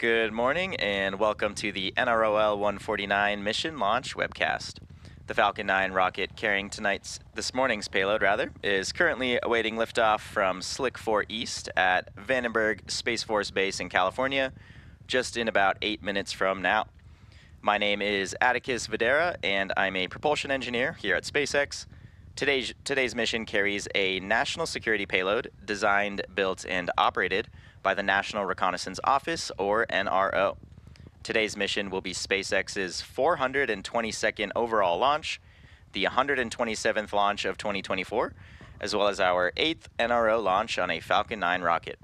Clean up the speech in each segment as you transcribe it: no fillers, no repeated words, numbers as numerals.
Good morning and welcome to the NROL-149 mission launch webcast. The Falcon 9 rocket carrying this morning's payload is currently awaiting liftoff from Slick 4 East at Vandenberg Space Force Base in California, just in about 8 minutes from now. My name is Atticus Videra and I'm a propulsion engineer here at SpaceX. Today's mission carries a national security payload designed, built, and operated by the National Reconnaissance Office, or NRO. Today's mission will be SpaceX's 422nd overall launch, the 127th launch of 2024, as well as our 8th NRO launch on a Falcon 9 rocket.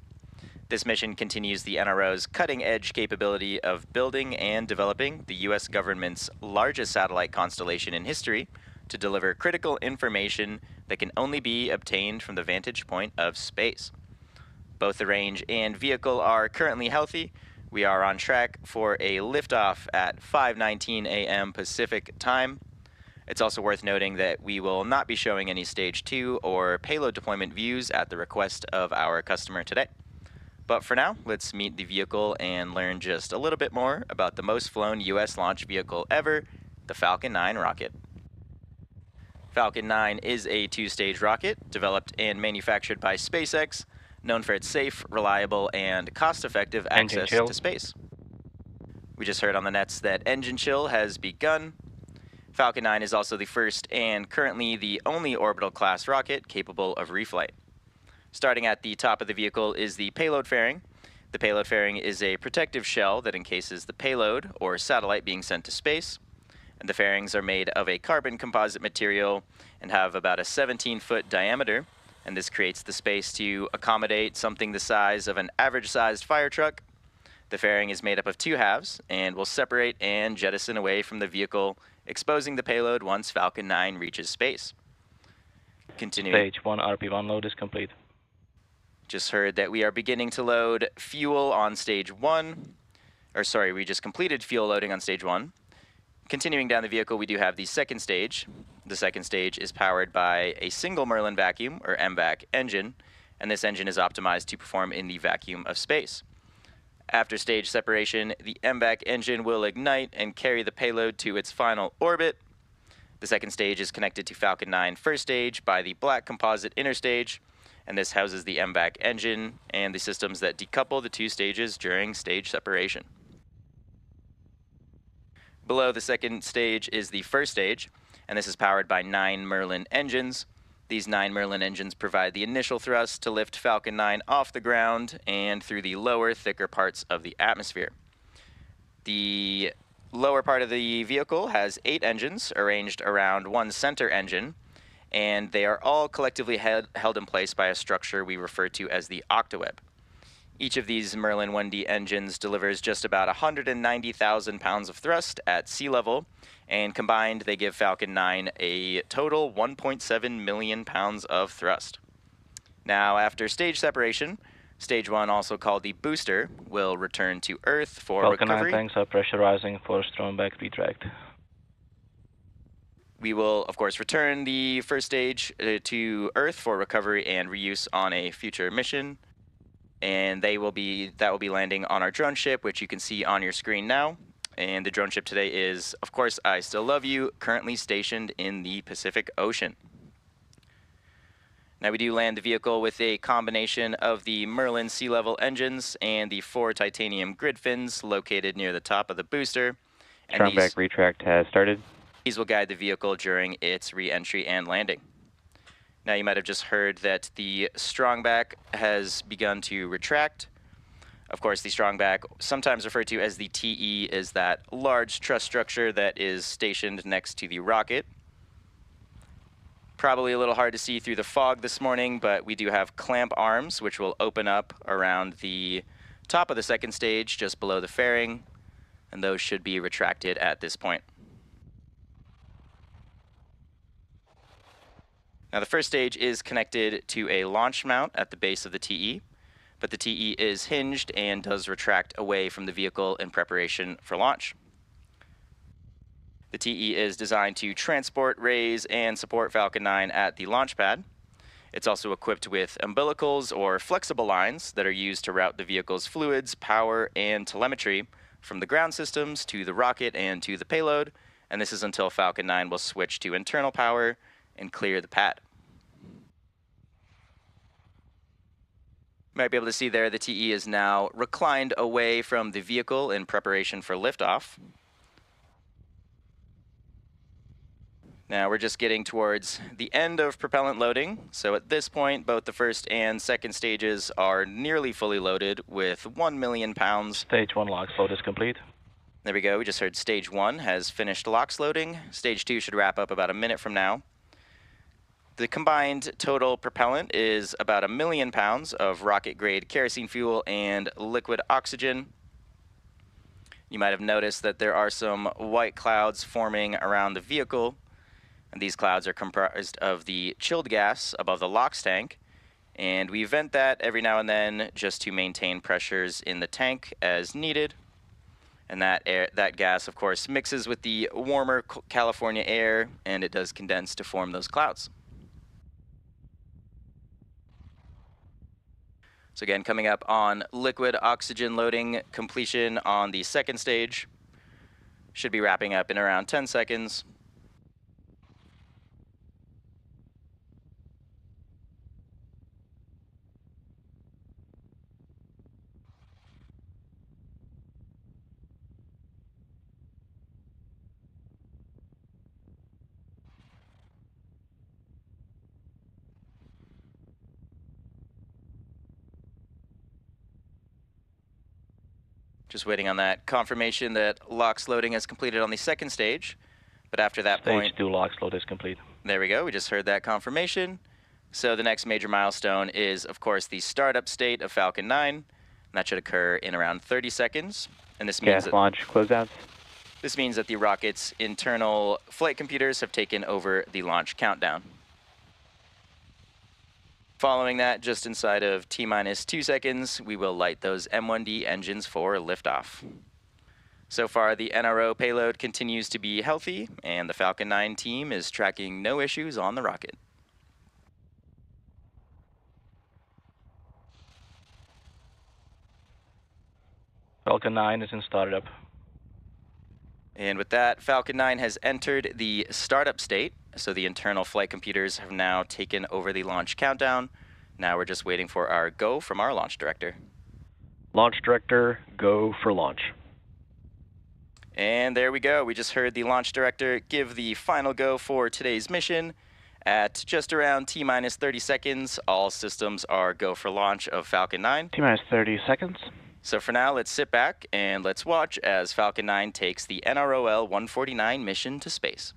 This mission continues the NRO's cutting-edge capability of building and developing the U.S. government's largest satellite constellation in history to deliver critical information that can only be obtained from the vantage point of space. Both the range and vehicle are currently healthy. We are on track for a liftoff at 5:19 a.m. Pacific time. It's also worth noting that we will not be showing any Stage 2 or payload deployment views at the request of our customer today. But for now, let's meet the vehicle and learn just a little bit more about the most flown U.S. launch vehicle ever, the Falcon 9 rocket. Falcon 9 is a two-stage rocket developed and manufactured by SpaceX, known for its safe, reliable, and cost-effective access to space. We just heard on the nets that engine chill has begun. Falcon 9 is also the first and currently the only orbital class rocket capable of reflight. Starting at the top of the vehicle is the payload fairing. The payload fairing is a protective shell that encases the payload or satellite being sent to space. And the fairings are made of a carbon composite material and have about a 17-foot diameter. And this creates the space to accommodate something the size of an average-sized fire truck. The fairing is made up of two halves and will separate and jettison away from the vehicle, exposing the payload once Falcon 9 reaches space. Continuing. Stage 1 RP1 load is complete. Just heard that we are beginning to load fuel on Stage 1. We just completed fuel loading on Stage 1. Continuing down the vehicle, we do have the second stage. The second stage is powered by a single Merlin vacuum, or MVac, engine, and this engine is optimized to perform in the vacuum of space. After stage separation, the MVac engine will ignite and carry the payload to its final orbit. The second stage is connected to Falcon 9 first stage by the black composite inner stage, and this houses the MVac engine and the systems that decouple the two stages during stage separation. Below the second stage is the first stage, and this is powered by 9 Merlin engines. These 9 Merlin engines provide the initial thrust to lift Falcon 9 off the ground and through the lower, thicker parts of the atmosphere. The lower part of the vehicle has 8 engines arranged around one center engine, and they are all collectively held in place by a structure we refer to as the octaweb. Each of these Merlin 1D engines delivers just about 190,000 pounds of thrust at sea level, and combined they give Falcon 9 a total 1.7 million pounds of thrust. Now, after stage separation, Stage 1, also called the booster, will return to Earth for Falcon recovery. 9 tanks are pressurizing for Stromberg retract. We will, of course, return the first stage to Earth for recovery and reuse on a future mission. And that will be landing on our drone ship, which you can see on your screen now. And the drone ship today is, of course, I Still Love You, currently stationed in the Pacific Ocean. Now we do land the vehicle with a combination of the Merlin sea level engines and the 4 titanium grid fins located near the top of the booster. And Stromberg retract has started. These will guide the vehicle during its re-entry and landing. Now you might have just heard that the strongback has begun to retract. Of course, the strongback, sometimes referred to as the TE, is that large truss structure that is stationed next to the rocket. Probably a little hard to see through the fog this morning, but we do have clamp arms which will open up around the top of the second stage just below the fairing, and those should be retracted at this point. Now the first stage is connected to a launch mount at the base of the TE, but the TE is hinged and does retract away from the vehicle in preparation for launch. The TE is designed to transport, raise, and support Falcon 9 at the launch pad, It's also equipped with umbilicals or flexible lines that are used to route the vehicle's fluids, power, and telemetry from the ground systems to the rocket and to the payload, and this is until Falcon 9 will switch to internal power and clear the pad. You might be able to see there the TE is now reclined away from the vehicle in preparation for liftoff. Now we're just getting towards the end of propellant loading, so at this point both the first and second stages are nearly fully loaded with 1 million pounds. Stage 1 LOX load is complete. There we go, we just heard stage 1 has finished LOX loading. Stage 2 should wrap up about a minute from now. The combined total propellant is about 1 million pounds of rocket-grade kerosene fuel and liquid oxygen. You might have noticed that there are some white clouds forming around the vehicle, and these clouds are comprised of the chilled gas above the LOX tank, and we vent that every now and then just to maintain pressures in the tank as needed. And that gas, of course, mixes with the warmer California air, and it does condense to form those clouds. So again, coming up on liquid oxygen loading completion on the second stage. Should be wrapping up in around 10 seconds. Just waiting on that confirmation that LOX loading has completed on the second stage. But after that point... Stage 2 LOX load is complete. There we go, we just heard that confirmation. So the next major milestone is, of course, the startup state of Falcon 9. And that should occur in around 30 seconds. And this means gas launch closeouts. This means that the rocket's internal flight computers have taken over the launch countdown. Following that, just inside of T-minus 2 seconds, we will light those M1D engines for liftoff. So far, the NRO payload continues to be healthy, and the Falcon 9 team is tracking no issues on the rocket. Falcon 9 is in startup. And with that, Falcon 9 has entered the startup state, so the internal flight computers have now taken over the launch countdown. Now we're just waiting for our go from our launch director. Launch director, go for launch. And there we go. We just heard the launch director give the final go for today's mission. At just around T-minus 30 seconds, all systems are go for launch of Falcon 9. T-minus 30 seconds. So for now, let's sit back and let's watch as Falcon 9 takes the NROL-149 mission to space.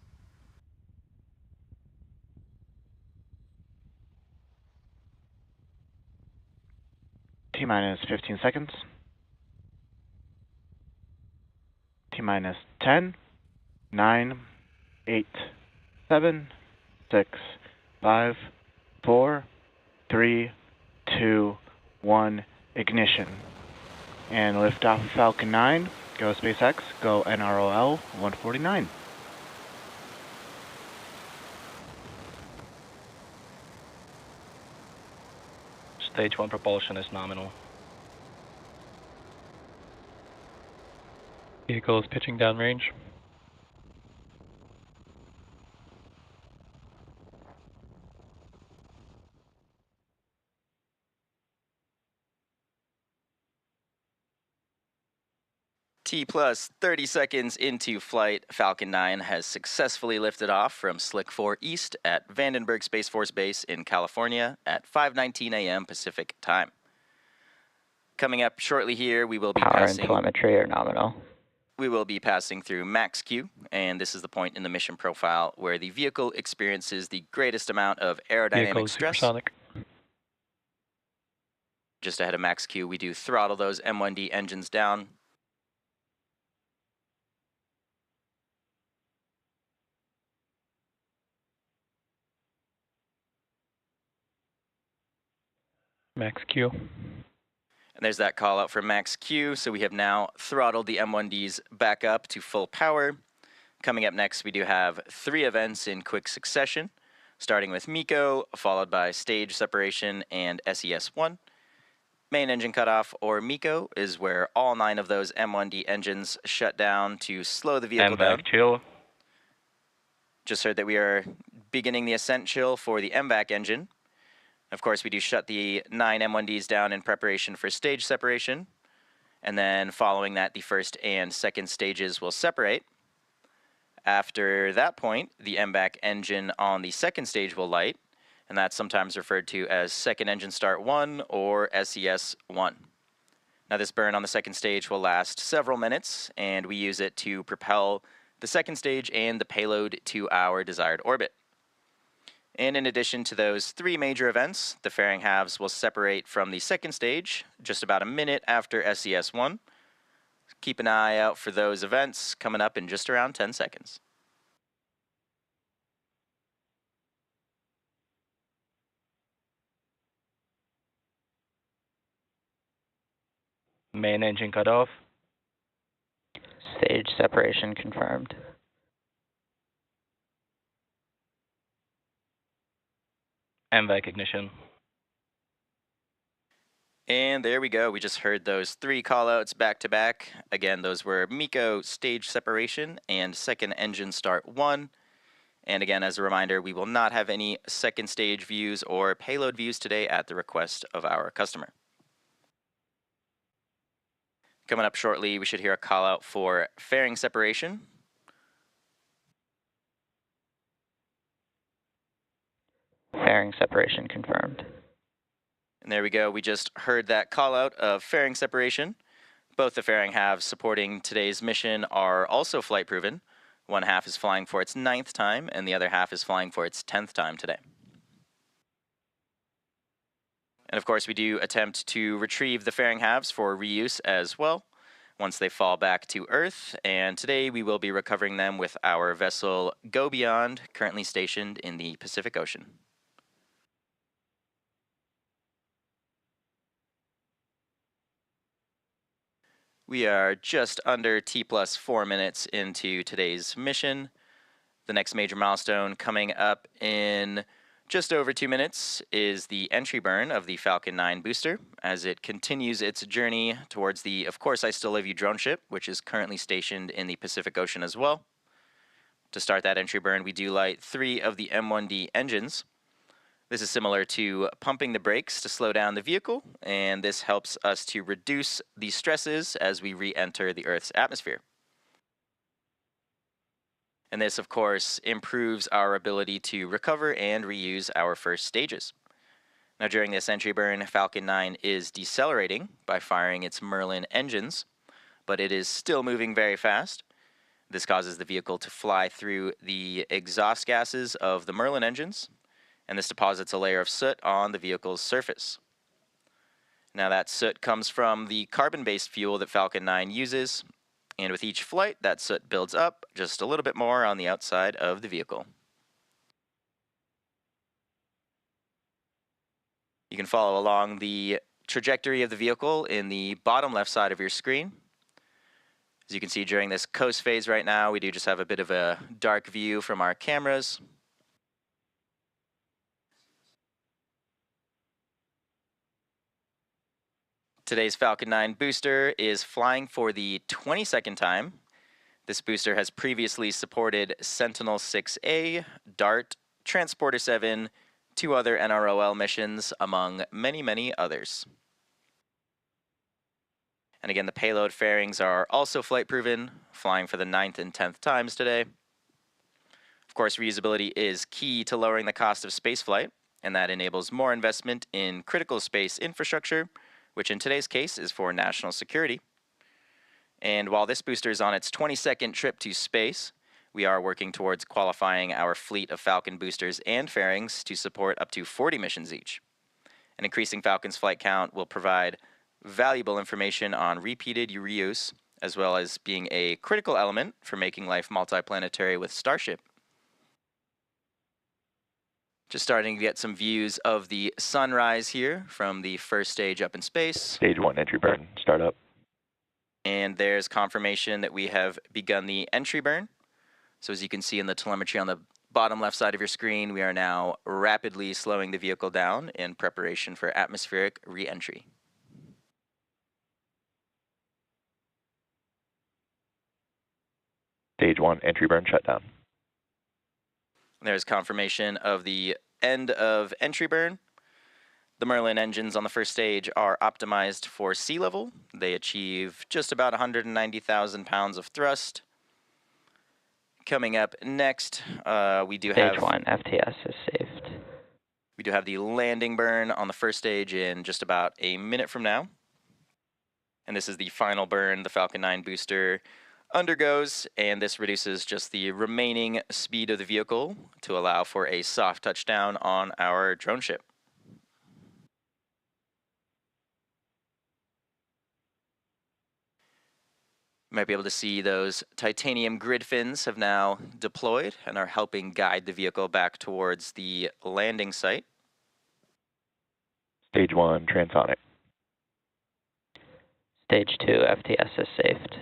T-minus 15 seconds. T-minus 10, 9, 8, 7, 6, 5, 4, 3, 2, 1, ignition. And liftoff of Falcon 9. Go SpaceX, go NROL-149. Stage 1 propulsion is nominal. Vehicle is pitching downrange. T plus 30 seconds into flight, Falcon 9 has successfully lifted off from Slick 4 East at Vandenberg Space Force Base in California at 5:19 a.m. Pacific time. Coming up shortly here, we will be Power and passing... telemetry are nominal. We will be passing through max Q, and this is the point in the mission profile where the vehicle experiences the greatest amount of aerodynamic Vehicle is stress. supersonic. Just ahead of max Q, we do throttle those M1D engines down. Max Q. And there's that call out for max Q, so we have now throttled the M1Ds back up to full power. Coming up next, we do have 3 events in quick succession. starting with MECO, followed by stage separation and SES-1. Main engine cutoff, or MECO, is where all 9 of those M1D engines shut down to slow the vehicle down. MVAC chill. Just heard that we are beginning the ascent chill for the MVAC engine. Of course, we do shut the 9 M1Ds down in preparation for stage separation. And then following that, the first and second stages will separate. After that point, the MVAC engine on the second stage will light, and that's sometimes referred to as second engine start 1 or SES-1. Now this burn on the second stage will last several minutes, and we use it to propel the second stage and the payload to our desired orbit. And in addition to those 3 major events, the fairing halves will separate from the second stage just about a minute after SES-1. Keep an eye out for those events coming up in just around 10 seconds. Main engine cutoff. Stage separation confirmed. MVAC ignition. And there we go. We just heard those 3 callouts back to back. Again, those were MECO stage separation and second engine start 1. And again, as a reminder, we will not have any second stage views or payload views today at the request of our customer. Coming up shortly, we should hear a call out for fairing separation. Fairing separation confirmed. And there we go. We just heard that call out of fairing separation. Both the fairing halves supporting today's mission are also flight proven. One half is flying for its 9th time, and the other half is flying for its 10th time today. And of course, we do attempt to retrieve the fairing halves for reuse as well once they fall back to Earth. And today we will be recovering them with our vessel Go Beyond, currently stationed in the Pacific Ocean. We are just under T+4 minutes into today's mission. The next major milestone coming up in just over 2 minutes is the entry burn of the Falcon 9 booster as it continues its journey towards the Of Course I Still Love You drone ship, which is currently stationed in the Pacific Ocean as well. To start that entry burn, we do light 3 of the M1D engines. This is similar to pumping the brakes to slow down the vehicle, and this helps us to reduce the stresses as we re-enter the Earth's atmosphere. And this, of course, improves our ability to recover and reuse our first stages. Now, during this entry burn, Falcon 9 is decelerating by firing its Merlin engines, but it is still moving very fast. This causes the vehicle to fly through the exhaust gases of the Merlin engines, and this deposits a layer of soot on the vehicle's surface. Now that soot comes from the carbon-based fuel that Falcon 9 uses, and with each flight, that soot builds up just a little bit more on the outside of the vehicle. You can follow along the trajectory of the vehicle in the bottom left side of your screen. As you can see during this coast phase right now, we do just have a bit of a dark view from our cameras. Today's Falcon 9 booster is flying for the 22nd time. This booster has previously supported Sentinel-6A, DART, Transporter-7, 2 other NROL missions, among many, many others. And again, the payload fairings are also flight proven, flying for the 9th and 10th times today. Of course, reusability is key to lowering the cost of spaceflight, and that enables more investment in critical space infrastructure, which in today's case is for national security. And while this booster is on its 22nd trip to space, we are working towards qualifying our fleet of Falcon boosters and fairings to support up to 40 missions each. And increasing Falcon's flight count will provide valuable information on repeated reuse, as well as being a critical element for making life multiplanetary with Starship. Just starting to get some views of the sunrise here from the first stage up in space. Stage 1 entry burn, start up. And there's confirmation that we have begun the entry burn. So as you can see in the telemetry on the bottom left side of your screen, we are now rapidly slowing the vehicle down in preparation for atmospheric re-entry. Stage 1, entry burn shutdown. There's confirmation of the end of entry burn. The Merlin engines on the first stage are optimized for sea level. They achieve just about 190,000 pounds of thrust. Coming up next, we do Stage have 1 FTS is saved. we do have the landing burn on the first stage in just about a minute from now. And this is the final burn the Falcon 9 booster undergoes, and this reduces just the remaining speed of the vehicle to allow for a soft touchdown on our drone ship. You might be able to see those titanium grid fins have now deployed and are helping guide the vehicle back towards the landing site. Stage 1, transonic. Stage 2 FTS is saved.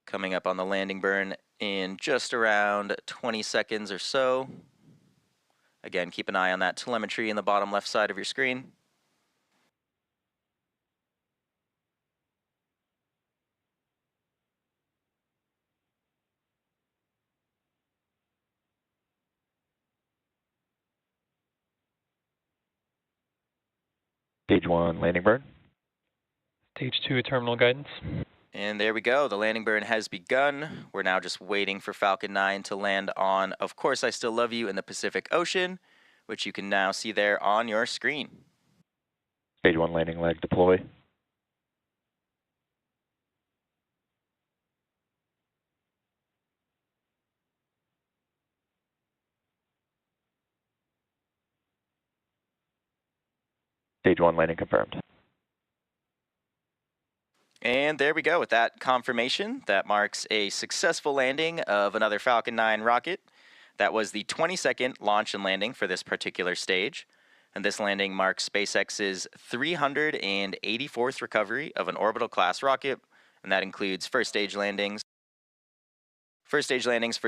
Coming up on the landing burn in just around 20 seconds or so. Again, keep an eye on that telemetry in the bottom left side of your screen. Stage 1, landing burn. Stage 2 terminal guidance. And there we go. The landing burn has begun. We're now just waiting for Falcon 9 to land on Of Course I Still Love You in the Pacific Ocean, which you can now see there on your screen. Stage 1, landing leg deploy. Stage 1, landing confirmed. And there we go. With that confirmation, that marks a successful landing of another Falcon 9 rocket. That was the 22nd launch and landing for this particular stage. And this landing marks SpaceX's 384th recovery of an orbital class rocket, and that includes first stage landings for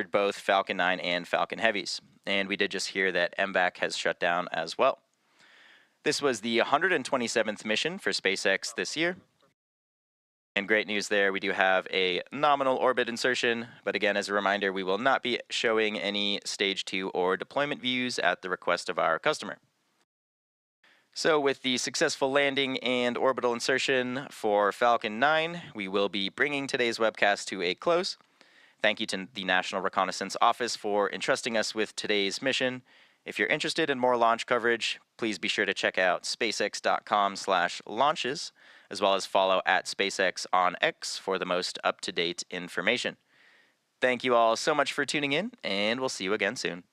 both Falcon 9 and Falcon Heavies. And we did just hear that MVAC has shut down as well. This was the 127th mission for SpaceX this year. And great news there, we do have a nominal orbit insertion, but again, as a reminder, we will not be showing any stage 2 or deployment views at the request of our customer. So with the successful landing and orbital insertion for Falcon 9, we will be bringing today's webcast to a close. Thank you to the National Reconnaissance Office for entrusting us with today's mission. If you're interested in more launch coverage, please be sure to check out spacex.com/launches, as well as follow at SpaceX on X for the most up-to-date information. Thank you all so much for tuning in, and we'll see you again soon.